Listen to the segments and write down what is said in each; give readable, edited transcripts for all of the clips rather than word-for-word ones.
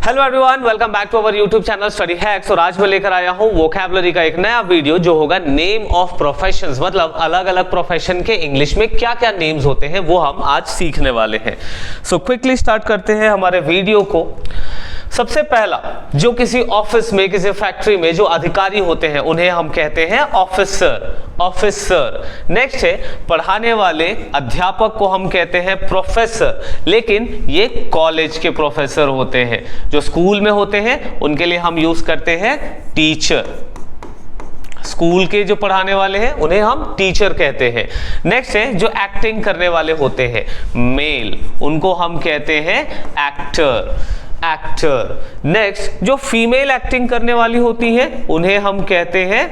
Hello everyone, welcome back to our YouTube channel study hacks. और आज मैं लेकर आया हूं वोकैबुलरी का एक नया वीडियो जो होगा नेम ऑफ प्रोफेशंस, मतलब अलग अलग प्रोफेशन के इंग्लिश में क्या क्या नेम्स होते हैं वो हम आज सीखने वाले हैं। सो क्विकली स्टार्ट करते हैं हमारे वीडियो को। सबसे पहला, जो किसी ऑफिस में, किसी फैक्ट्री में जो अधिकारी होते हैं उन्हें हम कहते हैं ऑफिसर, ऑफिसर। नेक्स्ट है पढ़ाने वाले अध्यापक को हम कहते हैं प्रोफेसर, लेकिन ये कॉलेज के प्रोफेसर होते हैं। जो स्कूल में होते हैं उनके लिए हम यूज करते हैं टीचर। स्कूल के जो पढ़ाने वाले हैं उन्हें हम टीचर कहते हैं। नेक्स्ट है जो एक्टिंग करने वाले होते हैं मेल, उनको हम कहते हैं एक्टर, एक्टर। नेक्स्ट जो फीमेल एक्टिंग करने वाली होती हैं उन्हें हम कहते हैं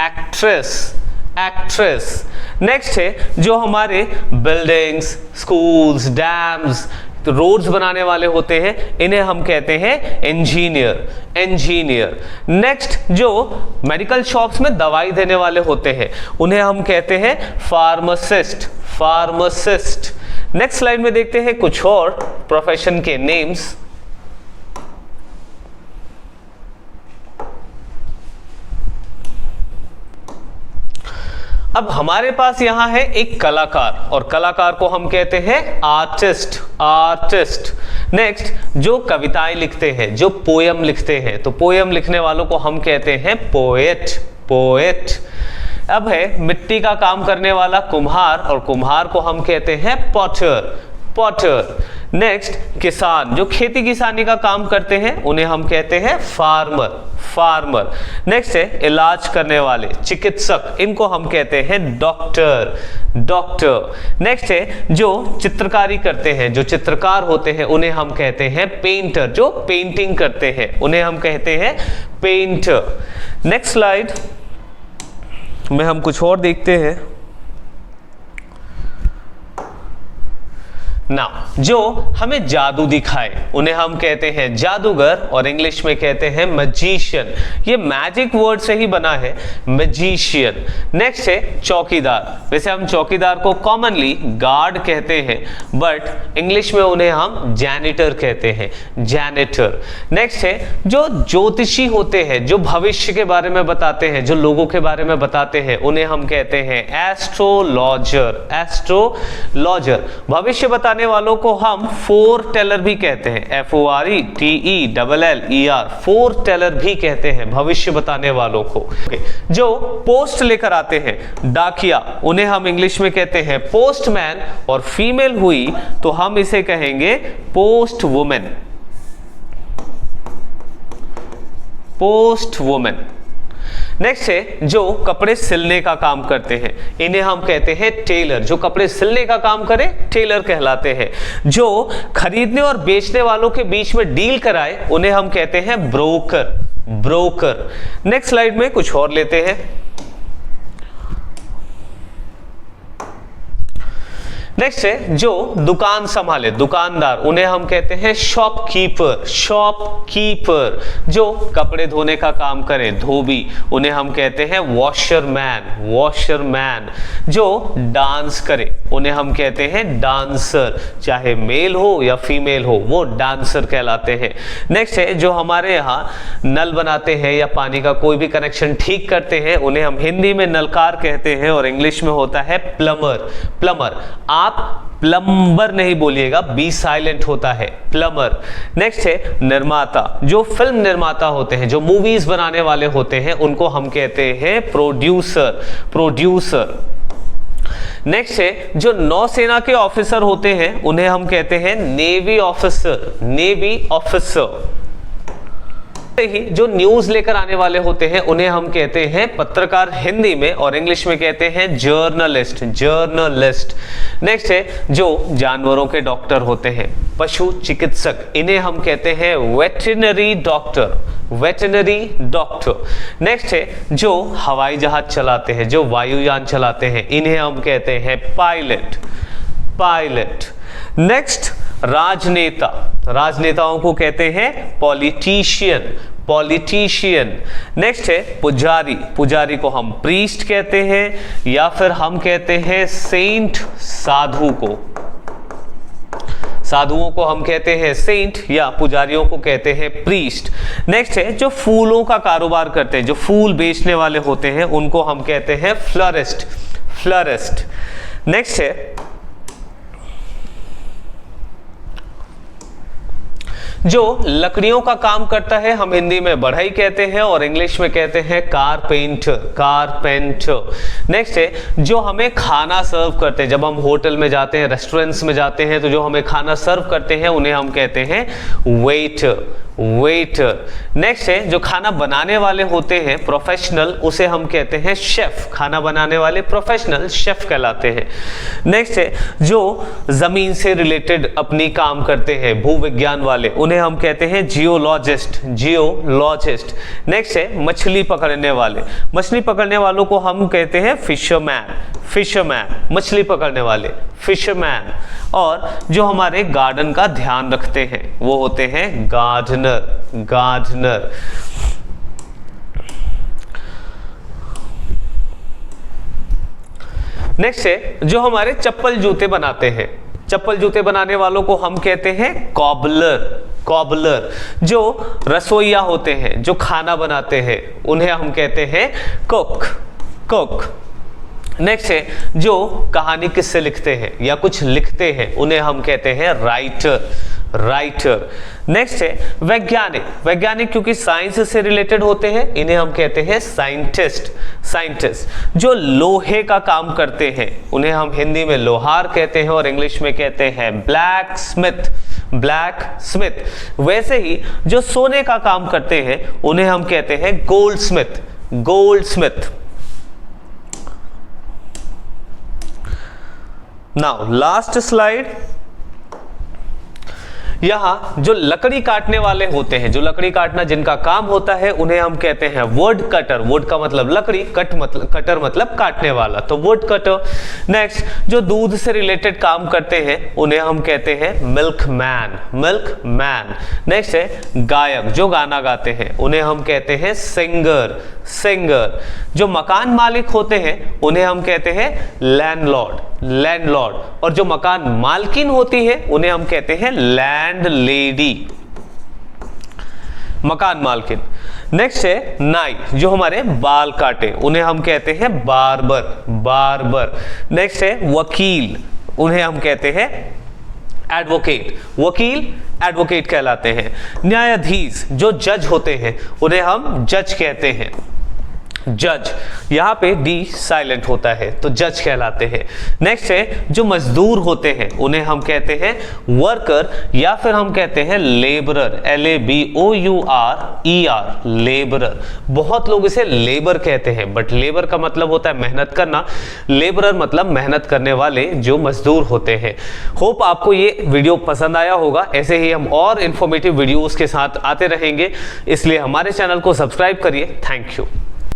एक्ट्रेस, एक्ट्रेस। नेक्स्ट है जो हमारे बिल्डिंग्स, स्कूल्स, डैम्स, रोड्स बनाने वाले होते हैं इन्हें हम कहते हैं इंजीनियर, इंजीनियर। नेक्स्ट जो मेडिकल शॉप्स में दवाई देने वाले होते हैं उन्हें हम कहते हैं फार्मासिस्ट, फार्मासिस्ट। नेक्स्ट स्लाइड में देखते हैं कुछ और प्रोफेशन के नेम्स। अब हमारे पास यहां है एक कलाकार, और कलाकार को हम कहते हैं आर्टिस्ट, आर्टिस्ट। नेक्स्ट जो कविताएं लिखते हैं, जो पोयम लिखते हैं, तो पोयम लिखने वालों को हम कहते हैं पोएट, पोएट। अब है मिट्टी का काम करने वाला कुम्हार, और कुम्हार को हम कहते हैं पॉटर, पॉटर। नेक्स्ट किसान, जो खेती किसानी का काम करते हैं उन्हें हम कहते हैं फार्मर, फार्मर। नेक्स्ट है इलाज करने वाले, चिकित्सक, इनको हम कहते हैं डॉक्टर, डॉक्टर। नेक्स्ट है जो चित्रकारी करते हैं, जो चित्रकार होते हैं उन्हें हम कहते हैं पेंटर, जो पेंटिंग करते हैं उन्हें हम कहते हैं पेंटर। नेक्स्ट स्लाइड में हम कुछ और देखते हैं। ना जो हमें जादू दिखाए उन्हें हम कहते हैं जादूगर, और इंग्लिश में कहते हैं मैजिशियन। ये मैजिक वर्ड से ही बना है, मैजिशियन। नेक्स्ट है चौकीदार, वैसे हम चौकीदार को कॉमनली गार्ड कहते हैं, बट इंग्लिश में उन्हें हम जैनिटर कहते हैं, जैनिटर। नेक्स्ट है जो ज्योतिषी होते हैं, जो भविष्य के बारे में बताते हैं, जो लोगों के बारे में बताते हैं, उन्हें हम कहते हैं एस्ट्रोलॉजर, एस्ट्रोलॉजर। भविष्य बताने वालों को हम फोरटेलर भी कहते हैं, FORTELLER, फोरटेलर भी कहते हैं भविष्य बताने वालों को। जो पोस्ट लेकर आते हैं, डाकिया, उन्हें हम इंग्लिश में कहते हैं पोस्टमैन, और फीमेल हुई तो हम इसे कहेंगे post women, post women. Next है जो कपड़े सिलने का काम करते हैं, इन्हें हम कहते हैं टेलर, जो कपड़े सिलने का काम करे टेलर कहलाते हैं। जो खरीदने और बेचने वालों के बीच में डील कराए उन्हें हम कहते हैं ब्रोकर, ब्रोकर। नेक्स्ट स्लाइड में कुछ और लेते हैं। नेक्स्ट है जो दुकान संभाले, दुकानदार, उन्हें हम कहते हैं शॉपकीपर, शॉपकीपर। जो कपड़े धोने का काम करे, धोबी, उन्हें हम कहते हैं वॉशरमैन, वॉशरमैन। जो डांस करे उन्हें हम कहते हैं डांसर, चाहे मेल हो या फीमेल हो वो डांसर कहलाते हैं। नेक्स्ट है जो हमारे यहाँ नल बनाते हैं या पानी का कोई भी कनेक्शन ठीक करते हैं उन्हें हम हिंदी में नलकार कहते हैं, और इंग्लिश में होता है प्लमर, प्लमर। आप प्लम्बर नहीं बोलिएगा, बी साइलेंट होता है, प्लमर। नेक्स्ट है निर्माता, जो फिल्म निर्माता होते हैं, जो मूवीज बनाने वाले होते हैं उनको हम कहते हैं प्रोड्यूसर, प्रोड्यूसर। नेक्स्ट है जो नौसेना के ऑफिसर होते हैं उन्हें हम कहते हैं नेवी ऑफिसर, नेवी ऑफिसर। ही जो न्यूज लेकर आने वाले होते हैं उन्हें हम कहते हैं पत्रकार हिंदी में, और इंग्लिश में कहते हैं जर्नलिस्ट, जर्नलिस्ट। नेक्स्ट है जो जानवरों के डॉक्टर होते हैं, पशु चिकित्सक, इन्हें हम कहते हैं veterinary doctor, veterinary doctor. Next है जो हवाई जहाज चलाते हैं, जो वायुयान चलाते हैं, इन्हें हम कहते हैं पायलट, पायलट। नेक्स्ट राजनेता, राजनेताओं को कहते हैं पॉलिटिशियन, पॉलिटिशियन। नेक्स्ट है पुजारी, पुजारी को हम प्रीस्ट कहते हैं, या फिर हम कहते हैं सेंट, साधु को, साधुओं को हम कहते हैं सेंट या पुजारियों को कहते हैं प्रीस्ट। नेक्स्ट है जो फूलों का कारोबार करते हैं, जो फूल बेचने वाले होते हैं उनको हम कहते हैं फ्लोरिस्ट, फ्लोरिस्ट। नेक्स्ट है जो लकड़ियों का काम करता है, हम हिंदी में बढ़ई कहते हैं और इंग्लिश में कहते हैं कारपेंटर, कारपेंटर। नेक्स्ट है जो हमें खाना सर्व करते हैं, जब हम होटल में जाते हैं, रेस्टोरेंट्स में जाते हैं तो जो हमें खाना सर्व करते हैं उन्हें हम कहते हैं वेटर, वेटर। नेक्स्ट है जो खाना बनाने वाले होते हैं प्रोफेशनल, उसे हम कहते हैं शेफ, खाना बनाने वाले प्रोफेशनल शेफ कहलाते हैं। नेक्स्ट है जो जमीन से रिलेटेड अपनी काम करते हैं, भूविज्ञान वाले, उन्हें हम कहते हैं जियोलॉजिस्ट, जियोलॉजिस्ट। नेक्स्ट है मछली पकड़ने वाले, मछली पकड़ने वालों को हम कहते हैं फिशरमैन, फिशरमैन, मछली पकड़ने वाले, फिशरमैन। और जो हमारे गार्डन का ध्यान रखते हैं वो होते हैं गार्डनर, गार्डनर। नेक्स्ट है जो हमारे चप्पल जूते बनाते हैं, चप्पल जूते बनाने वालों को हम कहते हैं कॉबलर, कॉबलर। जो रसोइया होते हैं, जो खाना बनाते हैं, उन्हें हम कहते हैं कुक, कुक। नेक्स्ट है जो कहानी किससे लिखते हैं या कुछ लिखते हैं, उन्हें हम कहते हैं राइटर, राइटर। नेक्स्ट है वैज्ञानिक, वैज्ञानिक क्योंकि साइंस से रिलेटेड होते हैं, इन्हें हम कहते हैं साइंटिस्ट, साइंटिस्ट। जो लोहे का काम करते हैं उन्हें हम हिंदी में लोहार कहते हैं और इंग्लिश में कहते हैं ब्लैक स्मिथ, ब्लैक स्मिथ। वैसे ही जो सोने का काम करते हैं उन्हें हम कहते हैं gold Smith, gold Smith. Now last slide. यहां जो लकड़ी काटने वाले होते हैं, जो लकड़ी काटना जिनका काम होता है, उन्हें हम कहते हैं वुड कटर, वुड का मतलब लकड़ी, कटर मतलब काटने वाला, तो वुड कटर। नेक्स्ट जो दूध से रिलेटेड काम करते हैं उन्हें हम कहते हैं milk man, milk man. Next है गायक, जो गाना गाते हैं उन्हें हम कहते हैं सिंगर, सिंगर। जो मकान मालिक होते हैं उन्हें हम कहते हैं लैंडलॉर्ड, लैंडलॉर्ड। और जो मकान मालकिन होती है उन्हें हम कहते हैं लैंड लेडी, मकान मालकिन। नेक्स्ट है नाई, जो हमारे बाल काटे, उन्हें हम कहते हैं बार्बर, बार्बर। नेक्स्ट है वकील, उन्हें हम कहते हैं एडवोकेट, वकील एडवोकेट कहलाते हैं। न्यायाधीश, जो जज होते हैं उन्हें हम जज कहते हैं, जज। यहां पे डी साइलेंट होता है तो जज कहलाते हैं। नेक्स्ट है जो मजदूर होते हैं उन्हें हम कहते हैं वर्कर या फिर हम कहते हैं लेबरर, LABOURER, लेबरर। बहुत लोग इसे लेबर कहते हैं बट लेबर का मतलब होता है मेहनत करना, लेबरर मतलब मेहनत करने वाले जो मजदूर होते हैं। होप आपको ये वीडियो पसंद आया होगा। ऐसे ही हम और इंफॉर्मेटिव वीडियोस के साथ आते रहेंगे, इसलिए हमारे चैनल को सब्सक्राइब करिए। Thank you.